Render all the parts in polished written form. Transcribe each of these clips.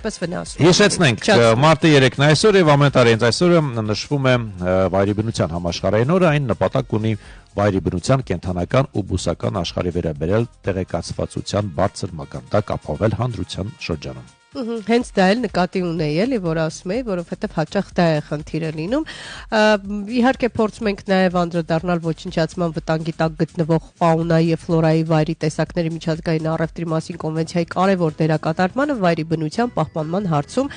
այդպես վնասում։ Հիշեցնենք, մարտի 3-ն այսօր եւ ամեն տարի հենց այսօրը նշվում է վայրի բնության համաշխարհային օրը, այն նպատակ ունի վայրի բնության կենթանական ու բուսական աշխարհի վերաբերյալ տեղեկացվածության բարձր մակարդակ ապահովել հանրության շրջանում։ Հենց դա էլ նկատի ունեի էլի, որ ասում էի, որովհետև հաճախ դա է խնդիրը լինում։ Իհարկե փորձում ենք նաև անդրադառնալ ոչնչացման վտանգի տակ գտնվող ֆաունայի եւ ֆլորայի վայրի տեսակների միջազգային առևտրի մասին կոնվենցիայի կարևոր դերակատարմանը վայրի բնության պահպանման հարցում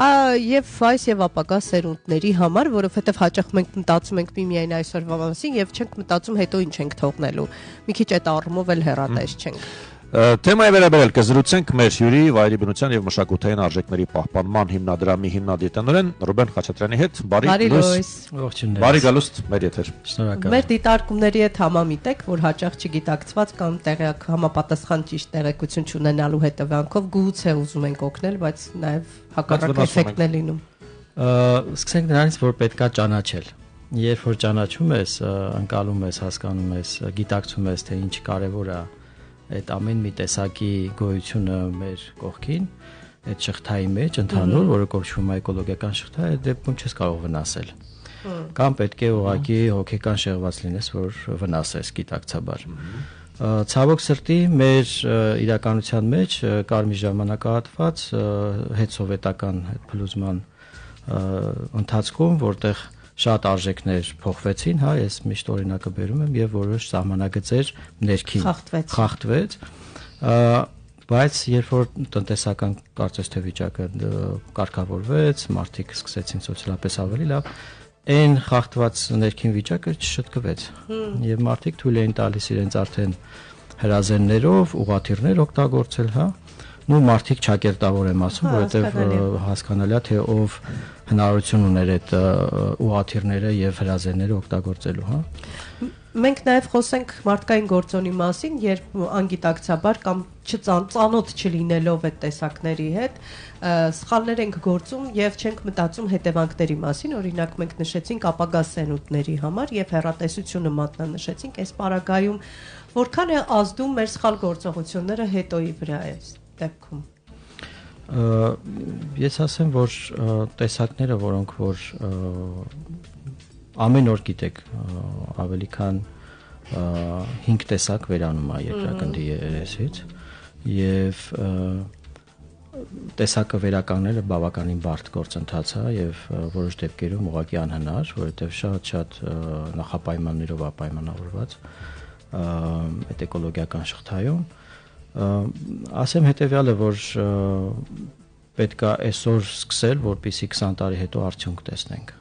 եւ այս եւ ապագա սերունդների համար, որովհետեւ հաճախ մենք մտածում ենք միայն այսօրվա մասին եւ չենք մտածում հետո ինչ ենք թողնելու։ Մի քիչ այդ առումով էլ հեռատես չենք։ Թեմայի վերաբերյալ կզրուցենք մեր հյուրի վայրի բնության եւ մշակութային արժեքների պահպանման հիմնադրամի հիմնադիտանորեն Ռուբեն Խաչատրյանի հետ։ Բարի լույս։ Ողջույն։ Բարի գալուստ մեր եթեր։ Շնորհակալ։ Մեր դիտարկումների հետ համամիտեք, որ հաճախ չգիտակցված կամ տեղյակ համապատասխան ճիշտ տեղեկություն չունենալու հետևանքով գուցե ուզում ենք օգնել, բայց նաեւ հակառակ էֆեկտն է լինում։ Սկսենք նրանից, որ պետքա ճանաչել։ Երբ որ ճանաչում ես, անցալում ես, հասկանում ես, գիտակցում ես, թե ինչ կարևոր է այդ ամեն մի տեսակի գոյությունը մեր կողքին, այդ շղթայի մեջ ընդհանուր, որը կոչվում է էկոլոգիական շղթա, այդ դեպքում չես կարող վնասել։ Կամ պետք է ուղղակի հոգեկան շեղված լինես, որ վնասես գիտակցաբար։ Ցավոք սրտի մեր իրականության մեջ կար մի ժամանակահատված հետսովետական փլուզման ընթացքում, որտեղ շատ արժեքներ փոխվեցին, հա, ես միշտ օրինակը բերում եմ եւ որոշ սահմանագծեր ներքին խախտվեց, բայց երբ որ տնտեսական կարծես թե վիճակը կարգավորվեց, մարդիկ սկսեցին սոցիալապես ավելի լավ, այն խախտված ներքին վիճակը չշտկվեց եւ մարդիկ թույլ էին տալիս իրենց արդեն հրազեններով, ուղղաթիռներ օգտագործել, հա, նույն մարդիկ ճակերտավոր եմ ասում, որովհետեւ հասկանալի է թե ով հնարավորություն ուներ այդ ուղղաթիռները եւ հրազենները օգտագործելու, հա։ Մենք նաև խոսենք մարդկային գործոնի մասին, երբ անգիտակցաբար կամ ծանոթ չլինելով այդ տեսակների հետ, սխալներ ենք գործում եւ չենք մտածում հետևանքների մասին, օրինակ մենք նշեցինք ապագա սերունդների համար եւ հեռատեսությունը մատնանշեցինք, այս պարագայում որքան է ազդում մեր սխալ գործողությունները հետոյի վրա այս դեպքում։ Ես ասեմ, որ տեսակները, որոնք որ ամեն օր գիտեք, ավելի քան 5 տեսակ վերանում է երկրագնդի երեսից եւ տեսակը վերականգնելը բավականին բարդ գործընթաց է եւ որոշ դեպքերում ուղղակի անհնար, որովհետեւ շատ նախապայմաններով է պայմանավորված այդ էկոլոգիական շղթայում։ Ասեմ հետեւյալը, որ պետք է այսօր սկսել, որպեսզի 20 տարի հետո արդյունք տեսնենք։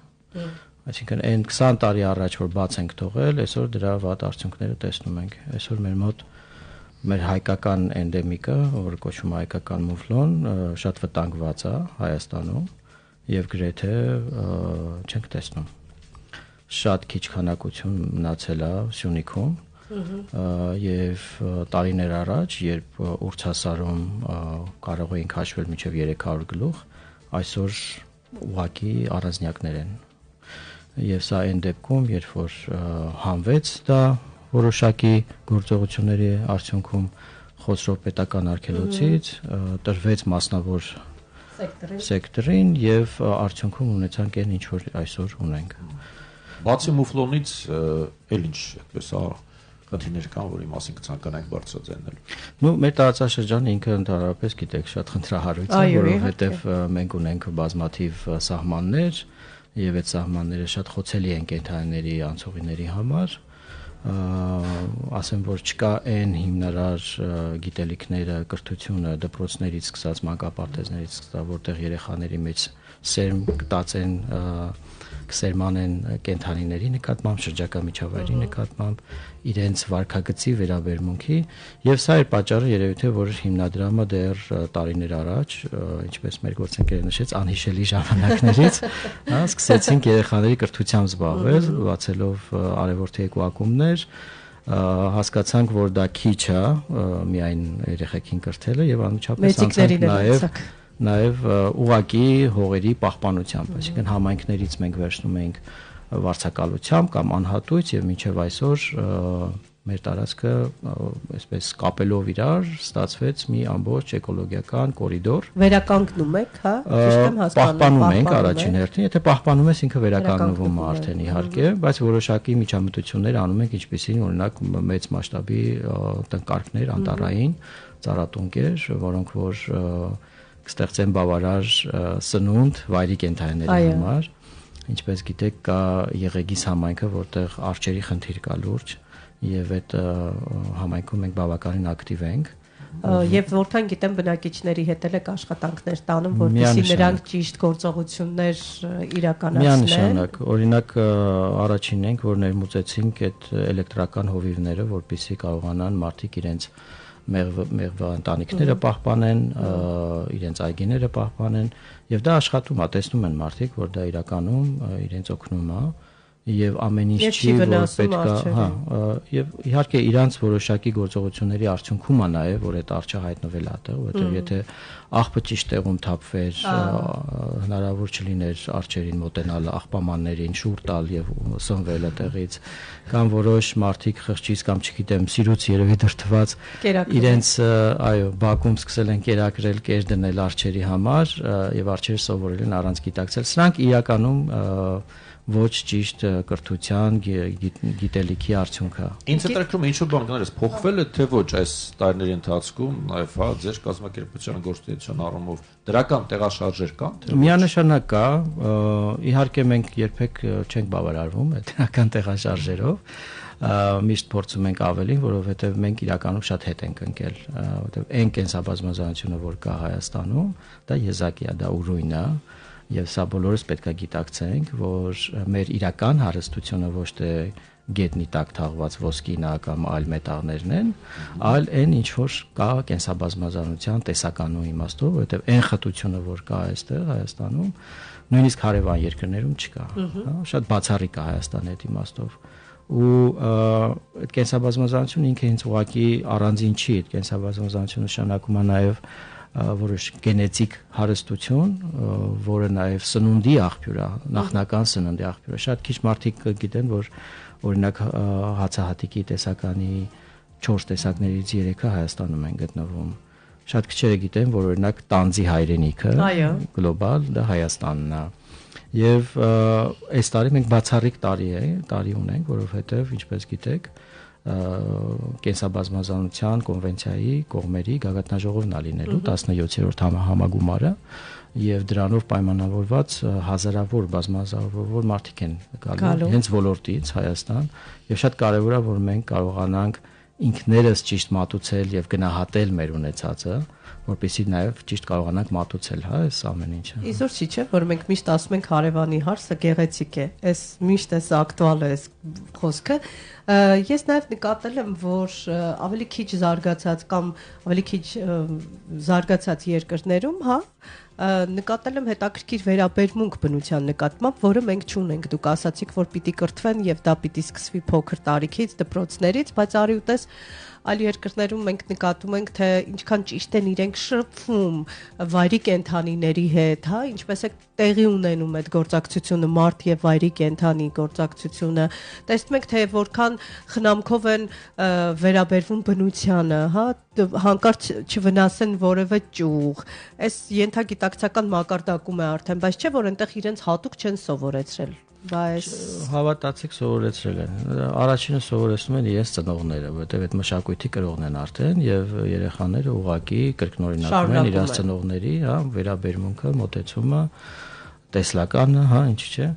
Այսինքն այն 20 տարի առաջ որ բաց ենք թողել, այսօր դրա վատ արդյունքները տեսնում ենք։ Այսօր մեր մոտ մեր հայկական էնդեմիկը, որը կոչվում է հայկական մուֆլոն, շատ վտանգված է Հայաստանում եւ գրեթե չենք տեսնում։ Շատ քիչ քանակություն մնացել է Սյունիքում եւ տարիներ առաջ, երբ ուրցասարում կարող էինք հաշվել մինչեւ 300 գլուխ, այսօր ուղղակի առանձնյակներ են։ Եվ սա այն դեպքում, երբ որ հանվեց դա որոշակի գործողությունների արդյունքում խոցրով պետական արգելոցից, տրվեց մասնավոր սեկտորին եւ արդյունքում ունեցանք այն ինչ որ այսօր ունենք։ Բացի մուֆլոնից էլ ինչ այդպես խնդիրներ կան, որի մասին կցանկանանք բարձրաձայնել։ Մեր տարածաշրջանը ինքը ընդհանրապես գիտեք շատ խնդրահարույց է, որովհետեւ մենք ունենք բազմաթիվ սահմաններ եւ այդ սահմանները շատ խոցելի են կենդանիների անցողիների համար, ասեմ որ չկա այն հիմնարար գիտելիքները, կրթությունը դպրոցներից սկսած մանկապարտեզներից սկսած, որտեղ երեխաների մեջ սերմ կտածեն կսերմանեն կենդանիների նկատմամբ, շրջակա միջավայրի նկատմամբ, իրենց վարքագծի վերաբերմունքի եւ սա է պատճառը երևի թե որ հիմնադրամը դեռ տարիներ առաջ, ինչպես մեր գործընկերը նշեց, անհիշելի ժամանակներից, հա, սկսեցինք երեխաների կրթությամբ զբաղվել, բացելով արևորթի եկուակումներ, հասկացանք, որ դա քիչ է, միայն երեխեքին կրթելը եւ անմիջապես անցանք նաև ուղակի հողերի պահպանությամբ, այսինքն համայնքներից մենք վերցնում ենք վարձակալությամբ կամ անհատույց եւ մինչեւ այսօր մեր տարածքը այսպես կապելով իրար ստացվեց մի ամբողջ էկոլոգիական կորիդոր։ Վերականգնում եք, հա, ճիշտ եմ հասկանում։ Պահպանում ենք առաջին հերթին, եթե պահպանում ես ինքը վերականգնվում է արդեն իհարկե, բայց որոշակի միջամտություններ անում ենք, ինչպիսին օրինակ մեծ մասշտաբի տնկարկներ անտառային, ծառատունկեր, որոնք որ կստեղծեն բավարար սնունդ վայրի կենդանիների համար։ Ինչպես գիտեք, կա Եղեգիս համայնքը, որտեղ արջերի խնդիր կա լուրջ, եւ այդ համայնքում մենք բավականին ակտիվ ենք։ Եվ որքան գիտեմ բնակիչների հետ եք աշխատանքներ տանում, որպեսզի նրանք ճիշտ գործողություններ իրականացնեն։ Միանշանակ, օրինակ առաջինն ենք, որ ներմուծեցինք այդ էլեկտրական հովիվները, որպեսզի կարողանան մարդիկ իրենց մեղվա ընտանիքները պահպանեն, իրենց այգիները պահպանեն, եւ դա աշխատում է, տեսնում են մարդիկ, որ դա իրականում իրենց օգնում է եւ ամեն ինչ չի որ պետք է, հա, եւ իհարկե իրանց որոշակի գործողությունների արդյունքում է նաեւ որ այդ արջը հայտնվել է այդտեղ, որովհետեւ եթե աղբը ճիշտ տեղում թափվեր, հնարավոր չլիներ արջերին մոտենալ, աղբամաններին շուռ տալ եւ սնվել այդտեղից, կամ որոշ մարդիկ խղճից կամ չգիտեմ սիրուց երևի դրթված իրենց այո բակում սկսել են կերակրել, կեր դնել արջերի համար եւ արջերը սովորել են առանց գիտակցել, սրանք իրականում ոչ ճիշտ կրթության գիտելիքի արդյունք է։ Ինձ հետաքրքրում է ինչու բանկներս փոխվել է թե ոչ այս տարիների ընթացքում, նաև հա ձեր կազմակերպության գործունեության առումով դրական տեղաշարժեր կան թե ոչ։ Միանշանակ կա, իհարկե մենք երբեք չենք բավարարվում այդ դրական տեղաշարժերով, միշտ փորձում ենք ավելին, որովհետև մենք իրականում շատ հետ ենք ընկել, որովհետև այն կենսաբազմազանությունը, որ կա Հայաստանում, դա եզակի է, դա ուրույն է։ Եվ սա բոլորս պետք է գիտակցենք, որ մեր իրական հարստությունը ոչ թե գետնի տակ թաղված ոսկին կամ այլ մետաղներն են, այլ այն ինչ որ կա կենսաբազմազանության տեսականու իմաստով, որովհետև այն խտությունը, որ կա այստեղ Հայաստանում, նույնիսկ հարևան երկրներում չկա, հա, շատ բացառիկ է Հայաստանի այդ իմաստով։ Ու այդ կենսաբազմազանությունը ինքը ինձ ուղղակի առանձին չի, այդ կենսաբազմազանությունը նշանակում է նաև որոշ գենետիկ հարստություն, որը նաև սնունդի աղբյուր է, նախնական սննդի աղբյուր է։ Շատ քիչ մարդիկ գիտեն, որ օրինակ հացահատիկի տեսականի 4 տեսակներից 3-ը Հայաստանում են գտնվում։ Շատ քչերը գիտեն, որ օրինակ տանձի հայրենիքը գլոբալ դա Հայաստանն է։ Եվ այս տարի մենք բացառիկ տարի ունենք, որովհետև ինչպես գիտեք, կենսաբազմազանության կոնվենցիայի կողմերի գագաթնաժողովն է լինելու 17-րդ համագումարը եւ դրանով պայմանավորված հազարավոր բազմազավոր մարդիկ են գալու հենց ոլորտից Հայաստան եւ շատ կարեւոր է որ մենք կարողանանք ինքներս ճիշտ մատուցել եւ գնահատել մեր ունեցածը որպեսզի նաև ճիշտ կարողանանք մատուցել, հա, այս ամեն ինչը։ Իզուր չի չէ, որ մենք միշտ ասում ենք հարևանի հարսը գեղեցիկ է։ Այս միշտ էս ակտուալ է այս խոսքը։ Ես նաև նկատել եմ, որ ավելի քիչ զարգացած կամ ավելի քիչ զարգացած երկրներում, հա, նկատել եմ հետաքրքիր վերաբերմունք բնության նկատմամբ, որը մենք չունենք։ Դուք ասացիք, որ պիտի կրթվեն եւ դա պիտի սկսվի փոքր տարիքից, դպրոցներից, բայց արի ուտես այլ երկրներում մենք նկատում ենք, թե ինչքան ճիշտ են իրենք շփվում վայրի կենդանիների հետ, հա, ինչպես է տեղի ունենում այդ գործակցությունը մարդ եւ վայրի կենդանի գործակցությունը։ Տեսնում ենք, թե որքան խնամքով են վերաբերվում բնությանը, հա, հանկարծ չվնասեն որևէ ճյուղ։ Այս ենթագիտակցական մակարդակում է արդեն, բայց չէ որ այնտեղ իրենց հատուկ չեն սովորեցրել։ Բայց հավատացեք սովորեցրել են։ Առաջինը սովորեցնում են իրենց ծնողները, որովհետև այդ մշակույթի կրողն են արդեն եւ երեխաները ուղակի կրկնօրինակում են իրենց ծնողների, հա, վերաբերմունքը, մոտեցումը, տեսլականը, հա, ինչ չէ։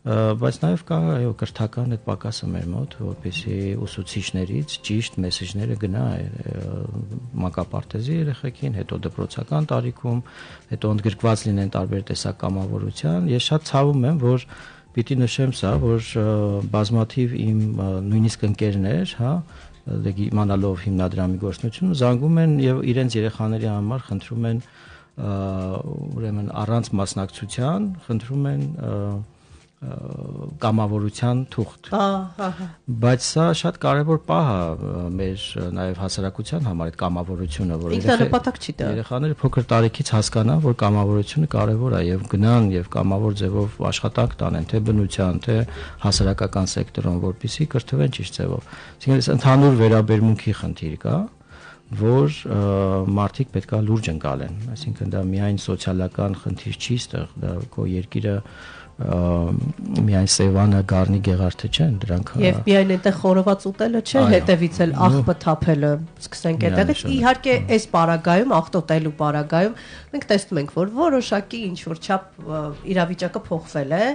Բայց նաև կա այո կրթական այդ պակասը մեր մոտ, որպեսզի ուսուցիչներից ճիշտ մեսեջները գնա մանկապարտեզի երեխեքին, հետո դպրոցական տարիքում, հետո ընդգրկված լինեն տարբեր տեսակ կամավորության։ Ես շատ ցավում եմ, որ պիտի նշեմ սա, որ բազմաթիվ իմ նույնիսկ ընկերներ, հա, իմանալով հիմնադրամի գործունեությունը, զանգում են եւ իրենց երեխաների համար խնդրում են ուրեմն առանց մասնակցության, խնդրում են կամավորության թուղթ։ Բայց սա շատ կարևոր պահ է մեր նաև հասարակության համար այդ կամավորությունը, որ ինքնանպատակ չի դա։ Երեխաները փոքր տարիքից հասկանան, որ կամավորությունը կարևոր է եւ գնան եւ կամավոր ձևով աշխատանք տանեն, թե բնության, թե հասարակական սեկտորում, որպեսզի կրթվեն ճիշտ ձևով։ Այսինքն ընդհանուր վերաբերմունքի խնդիր կա, որ մարդիկ պետքա լուրջ ընկալեն, այսինքն դա միայն սոցիալական խնդիր չի ստեղ, դա քո երկիրը միայն Սևանը, Գառնի, Գեղարդը չեն, դրանք եւ միայն այնտեղ խորոված ուտելը չէ, հետևից էլ աղբը թափելը, սկսենք այդտեղից, իհարկե այս պարագայում, աղտոտելու պարագայում մենք տեսնում ենք, որ որոշակի ինչ որ չափ իրավիճակը փոխվել է,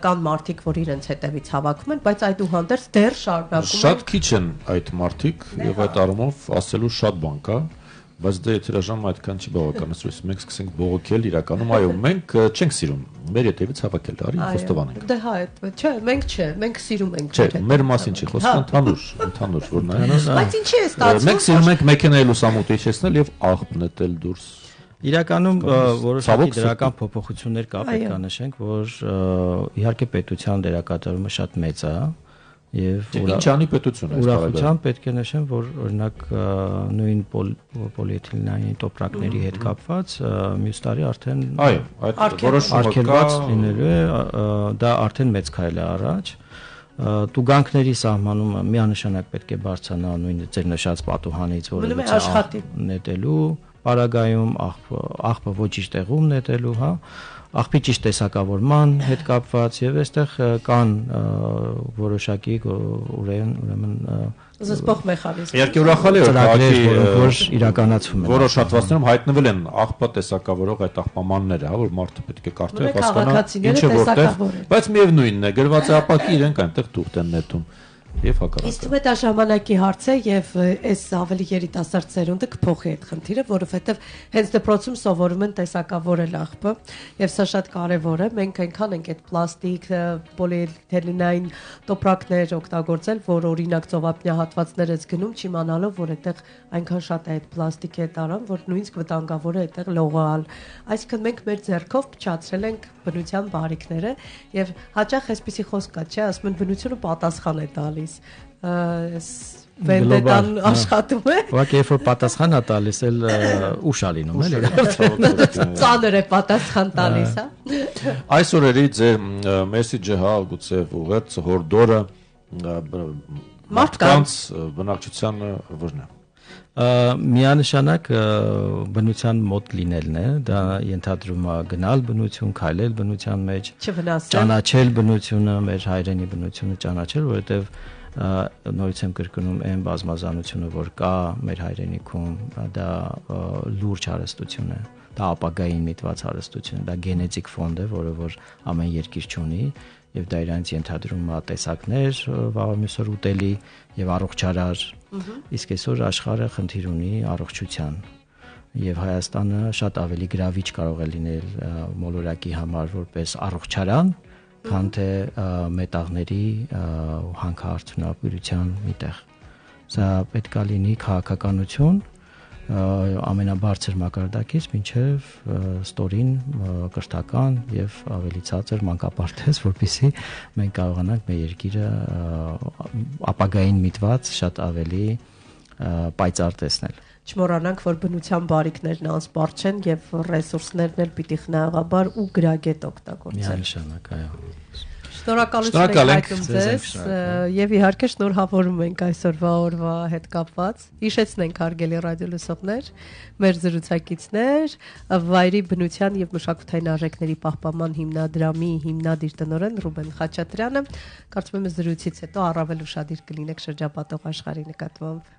կան մարդիկ, որ իրենց հետևից հավաքում են, բայց այդուհանդերձ դեռ շարունակում են։ Շատ քիչ են այդ մարդիկ եւ այդ առումով ասելու շատ բան կա, բայց դե եթերաժամը այդքան չի բավականացրու, մենք սկսենք բողոքել իրականում, այո, մենք չենք սիրում մեր հետևից հավաքել, արի խոստովանենք։ Դե հա, չէ, մենք սիրում ենք։ Չէ, մեր մասին չի խոսքը, ընդհանուր, որ նայած։ Բայց ինչի է ստացվում։ Մենք սիրում ենք մեքենայի լուսամուտը իջեցնել եւ աղբ նետել դուրս։ Իրականում որոշակի դրական փոփոխություններ կա, պետք է նշենք, որ իհարկե պետության դերակատարումը շատ մեծ է եւ ինչանի պետությունը ուրախությամբ պետք է նշեմ, որ օրինակ նույն պոլիէթիլենային տոպրակների հետ կապված մյուս տարի արդեն այդ որոշումը լինելու է, դա արդեն մեծ քայլ է առաջ։ Տուգանքների սահմանումը միանշանակ պետք է բարձրանա նույն ձեր նշած պատուհանից, որը նետելու պարագայում աղբը ոչ իր տեղում նետելու, հա, աղբի ճիշտ տեսակավորման հետ կապված եւ այստեղ կան որոշակի ուրեմն զսպող մեխանիզմ։ Իհարկե ուրախալի է, որ իրականացվում են։ Որոշ հատվածներում հայտնվել են աղբը տեսակավորող այդ աղբամանները, հա, որ մարդը պետք է կարդա եւ հասկանա ինչը որտեղ, բայց միևնույնն է, գրված է ապակի իրենք այնտեղ թուղթ են նետում։ Եվ հակառակը։ Իսկ դա ժամանակի հարց է եւ այս ավելի երիտասարդ սերունդը կփոխի այդ խնդիրը, որովհետեւ հենց դպրոցում սովորում են տեսակավորել աղբը եւ սա շատ կարեւոր է։ Մենք այնքան ենք այդ պլաստիկ, պոլիէթիլենային տոպրակներ օգտագործել, որ օրինակ ծովափնյա հատվածներից գնում չիմանալով, որ այդտեղ այնքան շատ է այդ պլաստիկի տարան, որ նույնիսկ վտանգավոր է այդտեղ լողալ։ Այսինքն մենք մեր ձեռքով փչացրել ենք բնության բարիքները եւ հաճախ այսպեսի խոսք կա, չէ, ասում են բնությունը պատասխան է տալիս։ Վենդետան աշխատում է։ Ուղղակի երբ որ պատասխան է տալիս, էլ ուշ է լինում, էլի։ Ծանր է պատասխան տալիս, հա։ Այս օրերի ձեր մեսեջը հա գուցե ուղղեց հորդորը մարդկանց բնակչությանը որն է։ Միանշանակ բնության մոտ լինելն է, դա ենթադրում է գնալ բնություն, քայլել բնության մեջ, ճանաչել բնությունը, մեր հայրենի բնությունը ճանաչել, որովհետև նորից եմ կրկնում այն բազմազանությունը, որ կա մեր հայրենիքում, դա լուրջ հարստություն է, դա ապագային միտված հարստություն է, դա գենետիկ ֆոնդ է, որը որ ամեն երկիր չունի, եւ դա իրանց ենթադրում է տեսակներ վաղամյուսոր ուտելի եւ առողջարար, իսկ այսօր աշխարհը խնդիր ունի առողջության եւ Հայաստանը շատ ավելի գրավիչ կարող է լինել մոլորակի համար որպես առողջարան, քան թե մետաղների հանքարդյունաբերության միտեղ։ Սա պետք է լինի քաղաքականություն ամենաբարձր մակարդակից մինչև ստորին կրթական եւ ավելի ցածր մանկապարտեզ, որպեսզի մենք կարողանանք մեր երկիրը ապագային միտված շատ ավելի պայծառ տեսնել։ Չմոռանանք, որ բնության բարիքներն անսպառ չեն եւ ռեսուրսներն էլ պիտի խնայողաբար ու գրագետ օգտագործել։ Միանշանակ, այո։ Շնորհակալություն հայտնում ձեզ եւ իհարկե շնորհավորում ենք այսօրվա օրվա հետ կապված։ Հիշեցնենք հարգելի ռադիոլսողներ, մեր զրուցակիցներ, Վայրի բնության եւ մշակութային արժեքների պահպանման հիմնադրամի հիմնադիր տնօրեն Ռուբեն Խաչատրյանը, կարծում եմ զրույցից հետո առավել ուշադիր կլինեք շրջապատող աշխարհի նկատմամբ։